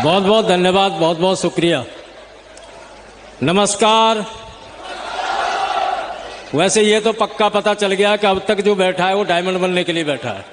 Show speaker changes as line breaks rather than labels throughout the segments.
बहुत बहुत धन्यवाद, बहुत बहुत शुक्रिया। नमस्कार। वैसे ये तो पक्का पता चल गया कि अब तक जो बैठा है वो डायमंड बनने के लिए बैठा है।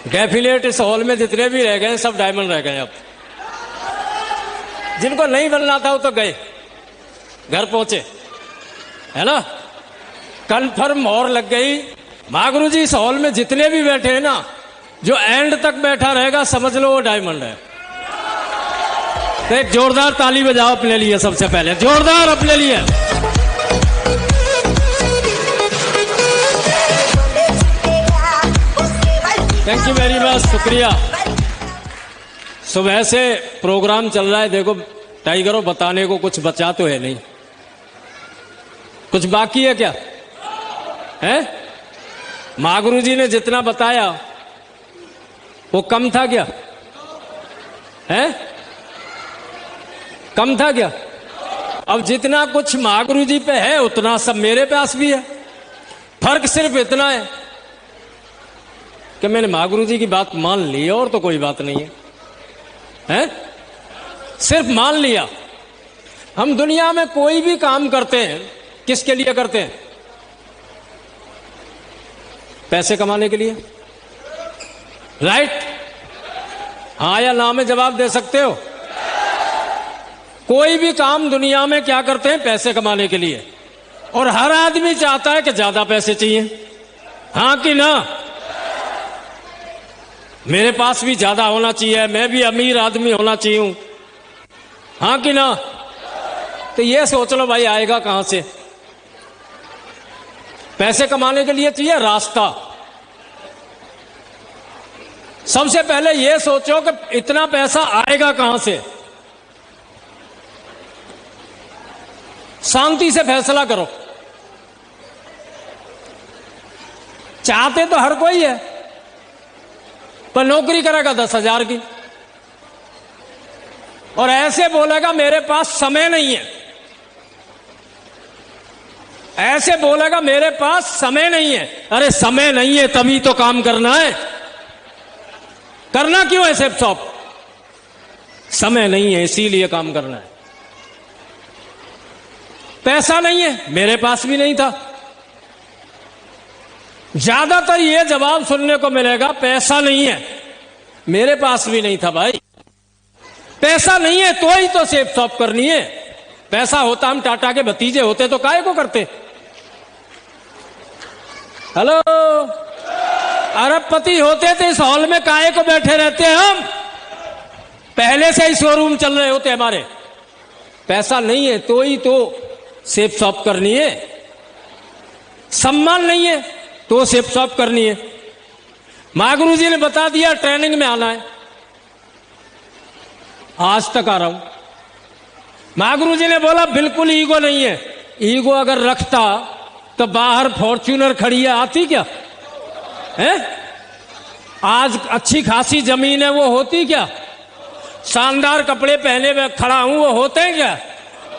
डेफिनेट इस हॉल में जितने भी रह गए सब डायमंड रह गए। अब जिनको नहीं बनना था वो तो गए, घर पहुंचे, है ना, कन्फर्म मोहर लग गई। महागुरु जी इस हॉल में जितने भी बैठे हैं ना, जो एंड तक बैठा रहेगा समझ लो वो डायमंड है। तो एक जोरदार ताली बजाओ अपने लिए, सबसे पहले जोरदार अपने लिए। थैंक यू वेरी मच, शुक्रिया। सुबह से प्रोग्राम चल रहा है, देखो टाइगरों बताने को कुछ बचा तो है नहीं, कुछ बाकी है क्या है? महागुरु जी ने जितना बताया वो कम था क्या है? कम था क्या? अब जितना कुछ महागुरु जी पे है उतना सब मेरे पास भी है। फर्क सिर्फ इतना है कि मैंने महागुरु जी की बात मान ली और तो कोई बात नहीं है, हैं? सिर्फ मान लिया। हम दुनिया में कोई भी काम करते हैं किसके लिए करते हैं? पैसे कमाने के लिए, राइट? हाँ या ना में जवाब दे सकते हो। कोई भी काम दुनिया में क्या करते हैं? पैसे कमाने के लिए। और हर आदमी चाहता है कि ज्यादा पैसे चाहिए, हाँ कि ना? मेरे पास भी ज्यादा होना चाहिए, मैं भी अमीर आदमी होना चाहिए, हाँ कि ना? तो ये सोच लो भाई, आएगा कहां से? पैसे कमाने के लिए चाहिए रास्ता। सबसे पहले ये सोचो कि इतना पैसा आएगा कहां से। शांति से फैसला करो। चाहते तो हर कोई है, पर नौकरी करेगा 10,000 की और ऐसे बोलेगा मेरे पास समय नहीं है, ऐसे बोलेगा मेरे पास समय नहीं है। अरे समय नहीं है तभी तो काम करना है। करना क्यों है सेफ शॉप? समय नहीं है इसीलिए काम करना है। पैसा नहीं है, मेरे पास भी नहीं था। ज्यादातर ये जवाब सुनने को मिलेगा, पैसा नहीं है, मेरे पास भी नहीं था। भाई पैसा नहीं है तो ही तो सेफ शॉप करनी है। पैसा होता हम टाटा के भतीजे होते तो काहे को करते? हेलो, अरबपति होते तो इस हॉल में काहे को बैठे रहते हम? पहले से ही शोरूम चल रहे होते हमारे। पैसा नहीं है तो ही तो सेफ शॉप करनी है। सम्मान नहीं है तो सेफ शॉप करनी है। महागुरु जी ने बता दिया ट्रेनिंग में आना है, आज तक आ रहा हूं। महागुरु जी ने बोला बिल्कुल ईगो नहीं है। ईगो अगर रखता तो बाहर फॉर्च्यूनर खड़ी है, आती क्या है? आज अच्छी खासी जमीन है वो होती क्या? शानदार कपड़े पहने हुए खड़ा हूं वो होते हैं क्या?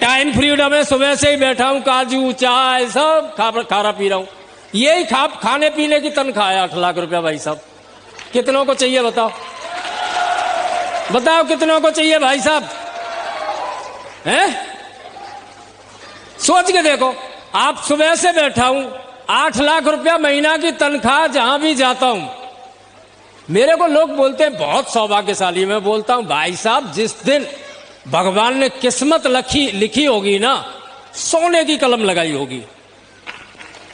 टाइम फ्रीडम है, सुबह से ही बैठा हूं, काजू चाय सब खा रहा पी रहा हूं। यही खाने पीने की तनख्वाह है 8 लाख रुपया। भाई साहब कितनों को चाहिए बताओ? बताओ कितनों को चाहिए भाई साहब? हैं? सोच के देखो, आप सुबह से बैठा हूं, 8 लाख रुपया महीना की तनख्वाह, जहां भी जाता हूं मेरे को लोग बोलते हैं बहुत सौभाग्यशाली। मैं बोलता हूं भाई साहब, जिस दिन भगवान ने किस्मत लिखी होगी ना, सोने की कलम लगाई होगी,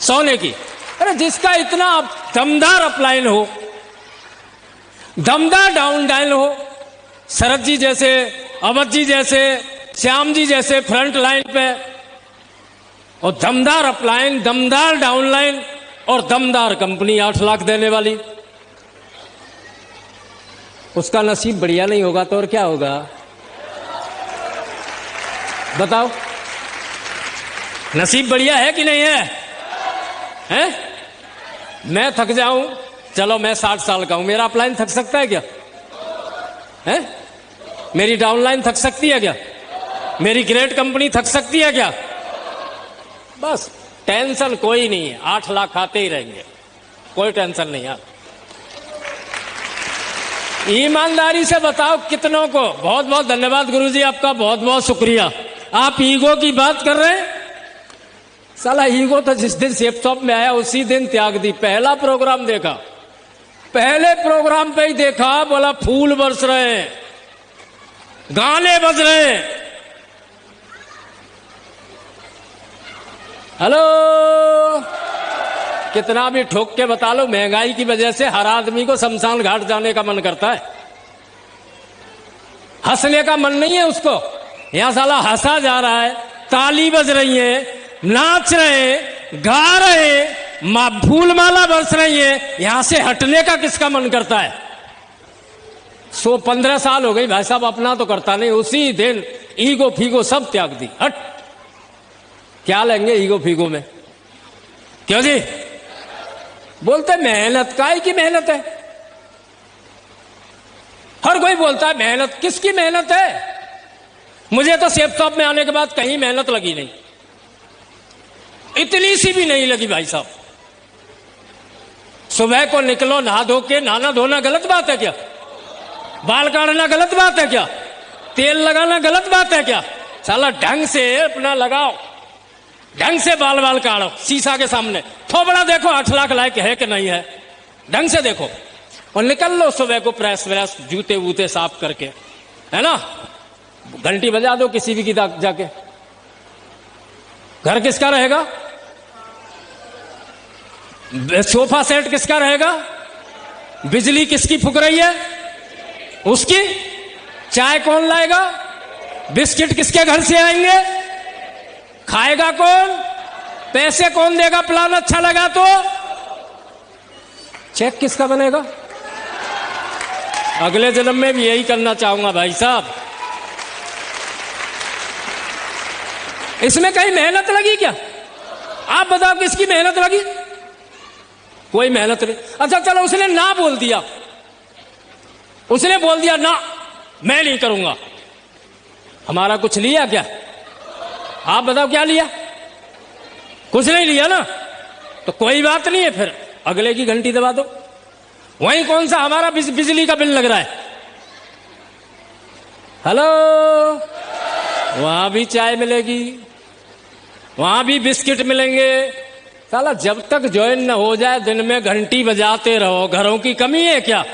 सोने की। अरे जिसका इतना दमदार अपलाइन हो, दमदार डाउन डायल हो, शरद जी जैसे, अवध जी जैसे, श्याम जी जैसे फ्रंट लाइन पे, और दमदार अपलाइन, दमदार डाउनलाइन और दमदार कंपनी 8 लाख देने वाली, उसका नसीब बढ़िया नहीं होगा तो और क्या होगा बताओ? नसीब बढ़िया है कि नहीं है? हैं? मैं थक जाऊं, चलो मैं 60 साल का हूं, मेरा अपलाइन थक सकता है क्या? हैं? मेरी डाउनलाइन थक सकती है क्या? मेरी ग्रेट कंपनी थक सकती है क्या? बस टेंशन कोई नहीं है, 8 लाख आते ही रहेंगे, कोई टेंशन नहीं यार। ईमानदारी से बताओ कितनों को? बहुत बहुत धन्यवाद गुरुजी, आपका बहुत बहुत शुक्रिया। आप ईगो की बात कर रहे हैं? साला ईगो तो जिस दिन सेप शॉप में आया उसी दिन त्याग दी। पहला प्रोग्राम देखा, पहले प्रोग्राम पे ही देखा, बोला फूल बरस रहे हैं, गाने बज रहे हैं। हेलो, कितना भी ठोक के बता लो, महंगाई की वजह से हर आदमी को शमशान घाट जाने का मन करता है, हंसने का मन नहीं है उसको। यहां साला हंसा जा रहा है, ताली बज रही है, नाच रहे, गा रहे, फूल माला बरस रही है, यहां से हटने का किसका मन करता है? 15 साल हो गई भाई साहब, अपना तो करता नहीं। उसी दिन ईगो फीगो सब त्याग दी। हट, क्या लेंगे ईगो फीगो में? क्यों जी? बोलते मेहनत, काहे की मेहनत है? हर कोई बोलता है मेहनत, किसकी मेहनत है? मुझे तो सेप शॉप में आने के बाद कहीं मेहनत लगी नहीं, इतनी सी भी नहीं लगी भाई साहब। सुबह को निकलो नहा धो के, नहाना धोना गलत बात है क्या? बाल काटना गलत बात है क्या? तेल लगाना गलत बात है क्या? साला ढंग से अपना लगाओ, ढंग से बाल बाल काटो, शीशा के सामने थोबड़ा देखो 8 लाख लायक है कि नहीं है, ढंग से देखो और निकल लो सुबह को प्रेस व्रेस, जूते वूते साफ करके, है ना? घंटी बजा दो किसी भी की जाके। घर किसका रहेगा? सोफा सेट किसका रहेगा? बिजली किसकी फूक रही है? उसकी। चाय कौन लाएगा? बिस्किट किसके घर से आएंगे? खाएगा कौन? पैसे कौन देगा? प्लान अच्छा लगा तो चेक किसका बनेगा? अगले जन्म में भी यही करना चाहूंगा भाई साहब। इसमें कहीं मेहनत लगी क्या? आप बताओ किसकी मेहनत लगी? कोई मेहनत नहीं। अच्छा चलो, उसने ना बोल दिया, उसने बोल दिया ना मैं नहीं करूंगा, हमारा कुछ लिया क्या? आप बताओ क्या लिया? कुछ नहीं लिया ना, तो कोई बात नहीं है, फिर अगले की घंटी दबा दो। वहीं कौन सा हमारा बिजली का बिल लग रहा है? हेलो, वहां भी चाय मिलेगी, वहां भी बिस्किट मिलेंगे। साला जब तक ज्वाइन न हो जाए दिन में घंटी बजाते रहो। घरों की कमी है क्या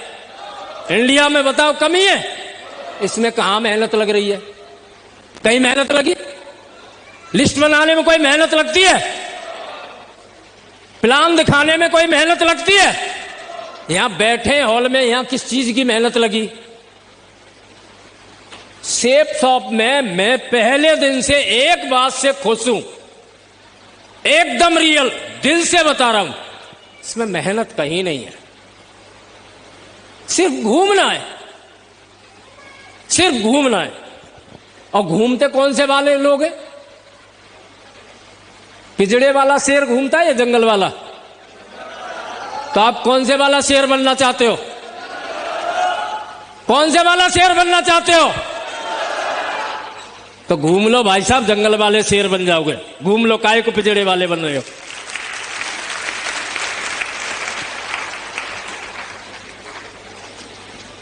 इंडिया में? बताओ कमी है? इसमें कहां मेहनत लग रही है? कहीं मेहनत लगी? लिस्ट बनाने में कोई मेहनत लगती है? प्लान दिखाने में कोई मेहनत लगती है? यहां बैठे हॉल में, यहां किस चीज की मेहनत लगी? सेप शॉप में मैं पहले दिन से एक बात से खुश हूं, एकदम रियल दिल से बता रहा हूं, इसमें मेहनत कहीं नहीं है। सिर्फ घूमना है, सिर्फ घूमना है। और घूमते कौन से वाले लोग हैं? पिजड़े वाला शेर घूमता है या जंगल वाला? तो आप कौन से वाला शेर बनना चाहते हो? कौन से वाला शेर बनना चाहते हो? तो घूम लो भाई साहब, जंगल वाले शेर बन जाओगे। घूम लो, काहे को पिजड़े वाले बन रहे हो?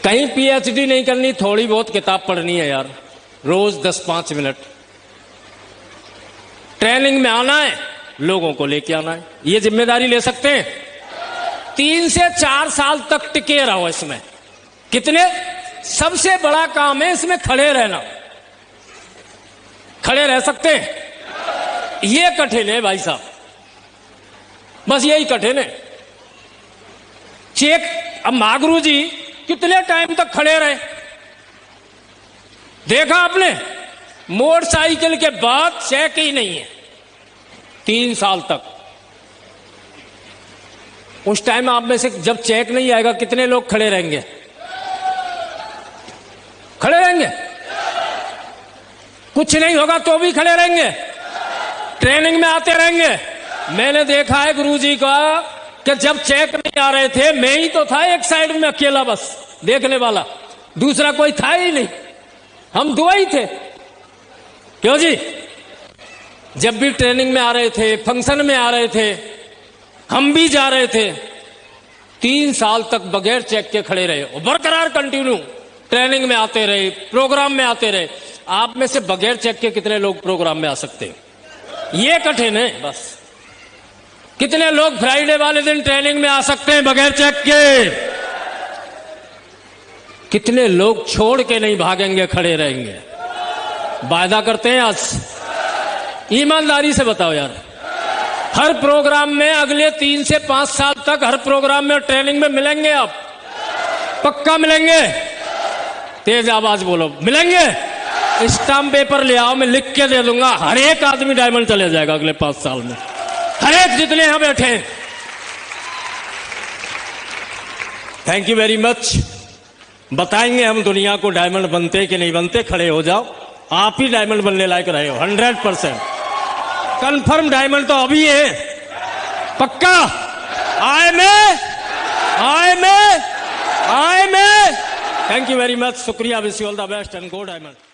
कहीं पीएचडी नहीं करनी, थोड़ी बहुत किताब पढ़नी है यार, रोज 10-5 मिनट। ट्रेनिंग में आना है, लोगों को लेके आना है, ये जिम्मेदारी ले सकते हैं। 3 से 4 साल तक टिके रहो इसमें। कितने? सबसे बड़ा काम है इसमें खड़े रहना। खड़े रह सकते हैं? ये कठिन है भाई साहब, बस यही कठिन है। चेक, अब महागुरु जी कितने टाइम तक खड़े रहे? देखा आपने? मोटरसाइकिल के बाद चेक ही नहीं है 3 साल तक। उस टाइम आप में से जब चेक नहीं आएगा कितने लोग खड़े रहेंगे? खड़े रहेंगे? कुछ नहीं होगा तो भी खड़े रहेंगे? ट्रेनिंग में आते रहेंगे? मैंने देखा है गुरुजी का कि जब चेक नहीं आ रहे थे, मैं ही तो था एक साइड में अकेला बस देखने वाला, दूसरा कोई था ही नहीं, हम 2 ही थे। क्यों जी? जब भी ट्रेनिंग में आ रहे थे, फंक्शन में आ रहे थे, हम भी जा रहे थे, 3 साल तक बगैर चेक के खड़े रहे और बरकरार कंटिन्यू ट्रेनिंग में आते रहे, प्रोग्राम में आते रहे। आप में से बगैर चेक के कितने लोग प्रोग्राम में आ सकते हैं? ये कठिन है बस। कितने लोग फ्राइडे वाले दिन ट्रेनिंग में आ सकते हैं बगैर चेक के? कितने लोग छोड़ के नहीं भागेंगे, खड़े रहेंगे? वायदा करते हैं आज? ईमानदारी से बताओ यार। हर प्रोग्राम में अगले 3 से 5 साल तक हर प्रोग्राम में और ट्रेनिंग में मिलेंगे आप? पक्का मिलेंगे? तेज आवाज बोलो, मिलेंगे? स्टाम्प पेपर ले आओ, मैं लिख के दे दूंगा। हर एक आदमी डायमंड चले जाएगा अगले 5 साल में, हर एक जितने यहां बैठे हैं। Thank you very much. बताएंगे हम दुनिया को डायमंड बनते कि नहीं बनते। खड़े हो जाओ, आप ही डायमंड बनने लायक रहे हो 100%। कंफर्म डायमंड तो अभी है, पक्का। आए में थैंक यू वेरी मच, शुक्रिया, wish you all the best and go diamond.